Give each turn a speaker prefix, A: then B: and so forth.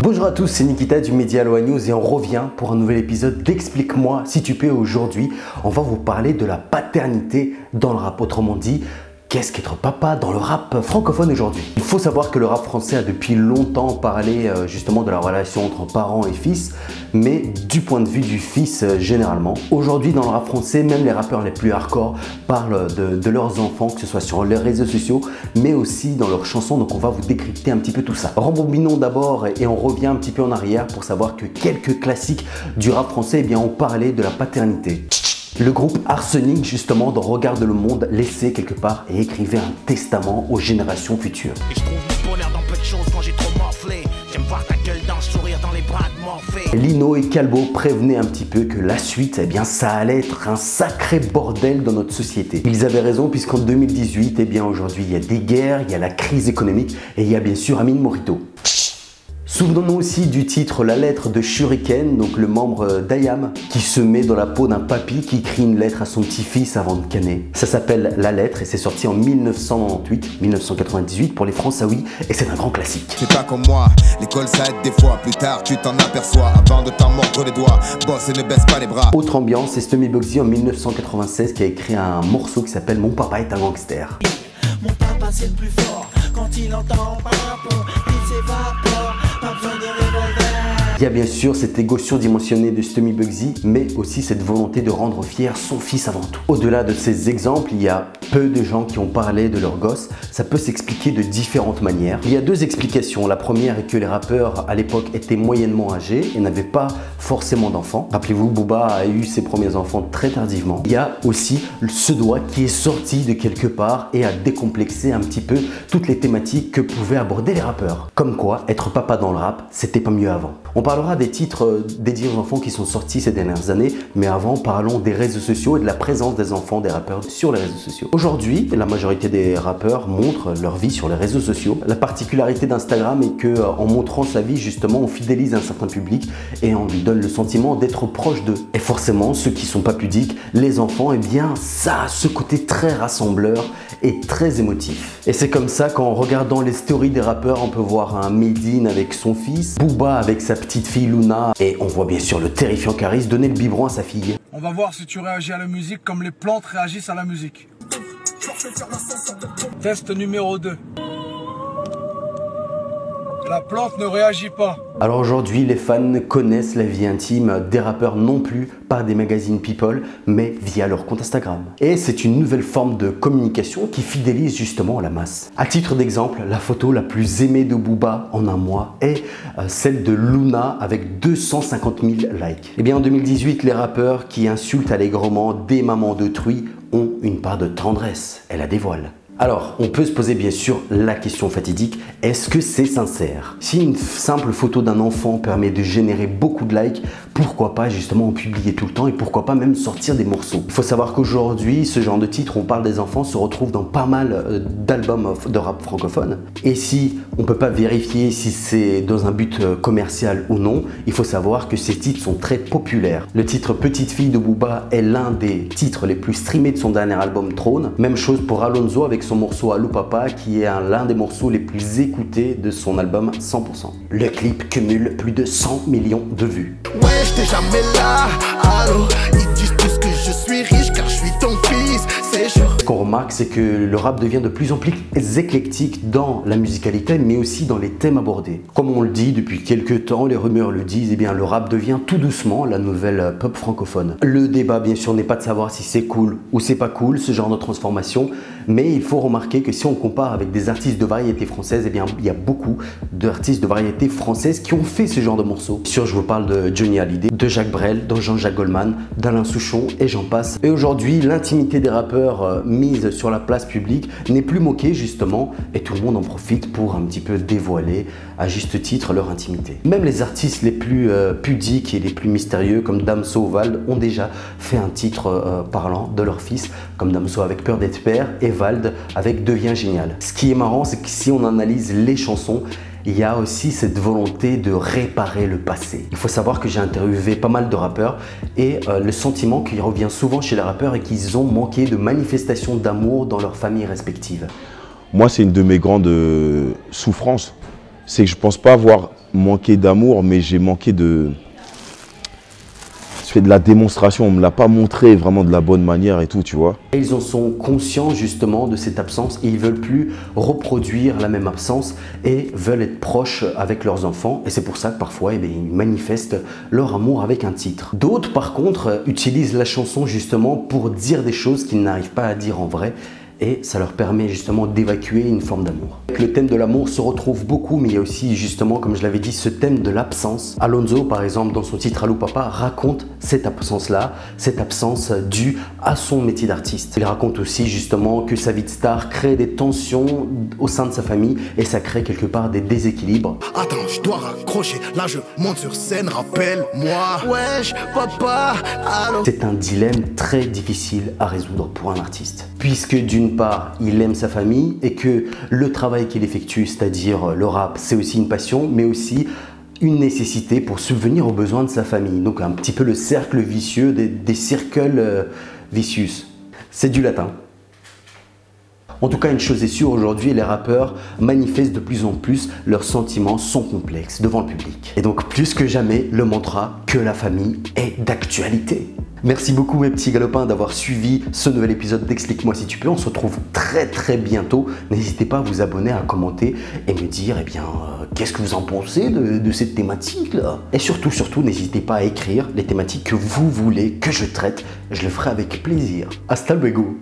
A: Bonjour à tous, c'est Nikita du Média Aloha News et on revient pour un nouvel épisode d'Explique-moi si tu peux. Aujourd'hui, on va vous parler de la paternité dans le rap. Autrement dit, qu'est-ce qu'être papa dans le rap francophone aujourd'hui? Il faut savoir que le rap français a depuis longtemps parlé justement de la relation entre parents et fils, mais du point de vue du fils généralement. Aujourd'hui dans le rap français, même les rappeurs les plus hardcore parlent de leurs enfants, que ce soit sur les réseaux sociaux, mais aussi dans leurs chansons. Donc on va vous décrypter un petit peu tout ça. Rembobinons d'abord et on revient un petit peu en arrière pour savoir que quelques classiques du rap français eh bien, ont parlé de la paternité. Le groupe Arsenic, justement, dans Regarde le Monde, laissait quelque part et écrivait un testament aux générations futures.
B: Et je trouve du bonheur dans peu de choses quand j'ai trop morflé. J'aime voir ta gueule d'un sourire dans les bras de Morphée.
A: Lino et Calbo prévenaient un petit peu que la suite, eh bien, ça allait être un sacré bordel dans notre société. Ils avaient raison puisqu'en 2018, eh bien, aujourd'hui, il y a des guerres, il y a la crise économique et il y a bien sûr Amine Morito. Souvenons-nous aussi du titre La lettre de Shuriken, donc le membre d'Ayam, qui se met dans la peau d'un papy qui écrit une lettre à son petit-fils avant de canner. Ça s'appelle La lettre et c'est sorti en 1998 pour les Françaouis et c'est un grand classique.
C: C'est pas comme moi, l'école ça aide des fois, plus tard tu t'en aperçois, avant de t'en mordre les doigts, bosse et ne baisse pas les bras.
A: Autre ambiance, c'est Stommy Bugsy en 1996 qui a écrit un morceau qui s'appelle Mon papa est un gangster.
D: Mon papa c'est le plus fort, quand il entend papon, il s'évapore, pas besoin de revolver.
A: Il y a bien sûr cet égo surdimensionné de Stommy Bugsy, mais aussi cette volonté de rendre fier son fils avant tout. Au-delà de ces exemples, il y a peu de gens qui ont parlé de leur gosse. Ça peut s'expliquer de différentes manières. Il y a deux explications. La première est que les rappeurs à l'époque étaient moyennement âgés et n'avaient pas forcément d'enfants. Rappelez-vous, Booba a eu ses premiers enfants très tardivement. Il y a aussi ce doigt qui est sorti de quelque part et a décomplexé un petit peu toutes les thématiques que pouvaient aborder les rappeurs. Comme quoi, être papa dans le rap, c'était pas mieux avant. On parlera des titres dédiés aux enfants qui sont sortis ces dernières années, mais avant, parlons des réseaux sociaux et de la présence des enfants des rappeurs sur les réseaux sociaux. Aujourd'hui, la majorité des rappeurs montrent leur vie sur les réseaux sociaux. La particularité d'Instagram est que, en montrant sa vie, justement, on fidélise un certain public et on lui donne le sentiment d'être proche d'eux. Et forcément, ceux qui sont pas pudiques, les enfants, eh bien, ça a ce côté très rassembleur et très émotif. Et c'est comme ça qu'en regardant les stories des rappeurs, on peut voir un Medine avec son fils, Booba avec sa petite fille Luna, et on voit bien sûr le terrifiant Caris donner le biberon à sa fille.
E: On va voir si tu réagis à la musique comme les plantes réagissent à la musique. Test numéro 2. La plante ne réagit pas.
A: Alors aujourd'hui, les fans connaissent la vie intime des rappeurs non plus par des magazines People, mais via leur compte Instagram. Et c'est une nouvelle forme de communication qui fidélise justement la masse. À titre d'exemple, la photo la plus aimée de Booba en un mois est celle de Luna avec 250 000 likes. Et bien en 2018, les rappeurs qui insultent allègrement des mamans d'autrui ont une part de tendresse, elle la dévoile. Alors, on peut se poser bien sûr la question fatidique, est-ce que c'est sincère? Si une simple photo d'un enfant permet de générer beaucoup de likes, pourquoi pas justement en publier tout le temps et pourquoi pas même sortir des morceaux? Il faut savoir qu'aujourd'hui, ce genre de titre, on parle des enfants, se retrouve dans pas mal d'albums de rap francophone. Et si on peut pas vérifier si c'est dans un but commercial ou non, il faut savoir que ces titres sont très populaires. Le titre Petite fille de Booba est l'un des titres les plus streamés de son dernier album Trône. Même chose pour Alonso avec son morceau Allô Papa qui est l'un des morceaux les plus écoutés de son album 100%. Le clip cumule plus de 100 millions de vues.
C: Ouais, j'étais jamais là, allô, ils disent tous que je suis riche car je suis ton fils, c'est sûr.
A: Ce qu'on remarque, c'est que le rap devient de plus en plus éclectique dans la musicalité, mais aussi dans les thèmes abordés. Comme on le dit depuis quelques temps, les rumeurs le disent, eh bien le rap devient tout doucement la nouvelle pop francophone. Le débat, bien sûr, n'est pas de savoir si c'est cool ou c'est pas cool, ce genre de transformation, mais il faut remarquer que si on compare avec des artistes de variété française, eh bien il y a beaucoup d'artistes de variété française qui ont fait ce genre de morceaux. Bien sûr, je vous parle de Johnny Hallyday, de Jacques Brel, de Jean-Jacques Goldman, d'Alain Souchon et j'en passe. Et aujourd'hui, l'intimité des rappeurs mise sur la place publique n'est plus moquée justement et tout le monde en profite pour un petit peu dévoiler à juste titre leur intimité. Même les artistes les plus pudiques et les plus mystérieux comme Damso ou Vald ont déjà fait un titre parlant de leur fils, comme Damso avec Peur d'être père et Vald avec Deviens génial. Ce qui est marrant, c'est que si on analyse les chansons, il y a aussi cette volonté de réparer le passé. Il faut savoir que j'ai interviewé pas mal de rappeurs et le sentiment qui revient souvent chez les rappeurs est qu'ils ont manqué de manifestations d'amour dans leurs familles respectives.
F: Moi, c'est une de mes grandes souffrances. C'est que je pense pas avoir manqué d'amour, mais j'ai manqué de... Je fais de la démonstration, on ne me l'a pas montré vraiment de la bonne manière et tout, tu vois.
A: Et ils en sont conscients justement de cette absence et ils veulent plus reproduire la même absence et veulent être proches avec leurs enfants. Et c'est pour ça que parfois, ils manifestent leur amour avec un titre. D'autres, par contre, utilisent la chanson justement pour dire des choses qu'ils n'arrivent pas à dire en vrai. Et ça leur permet justement d'évacuer une forme d'amour. Le thème de l'amour se retrouve beaucoup, mais il y a aussi justement, comme je l'avais dit, ce thème de l'absence. Alonso, par exemple, dans son titre Allô Papa, raconte cette absence-là, cette absence due à son métier d'artiste. Il raconte aussi justement que sa vie de star crée des tensions au sein de sa famille et ça crée quelque part des déséquilibres.
C: Attends, je dois raccrocher, là je monte sur scène, rappelle-moi. Wesh, papa, allô.
A: C'est un dilemme très difficile à résoudre pour un artiste. Puisque d'une part, il aime sa famille et que le travail qu'il effectue, c'est-à-dire le rap, c'est aussi une passion, mais aussi une nécessité pour subvenir aux besoins de sa famille. Donc un petit peu le cercle vicieux des circles vicious. C'est du latin. En tout cas, une chose est sûre, aujourd'hui, les rappeurs manifestent de plus en plus leurs sentiments sont complexes devant le public. Et donc, plus que jamais, le mantra que la famille est d'actualité. Merci beaucoup mes petits galopins d'avoir suivi ce nouvel épisode d'Explique-moi si tu peux. On se retrouve très bientôt. N'hésitez pas à vous abonner, à commenter et me dire qu'est-ce que vous en pensez de cette thématique là. Et surtout, n'hésitez pas à écrire les thématiques que vous voulez que je traite. Je le ferai avec plaisir. Hasta luego.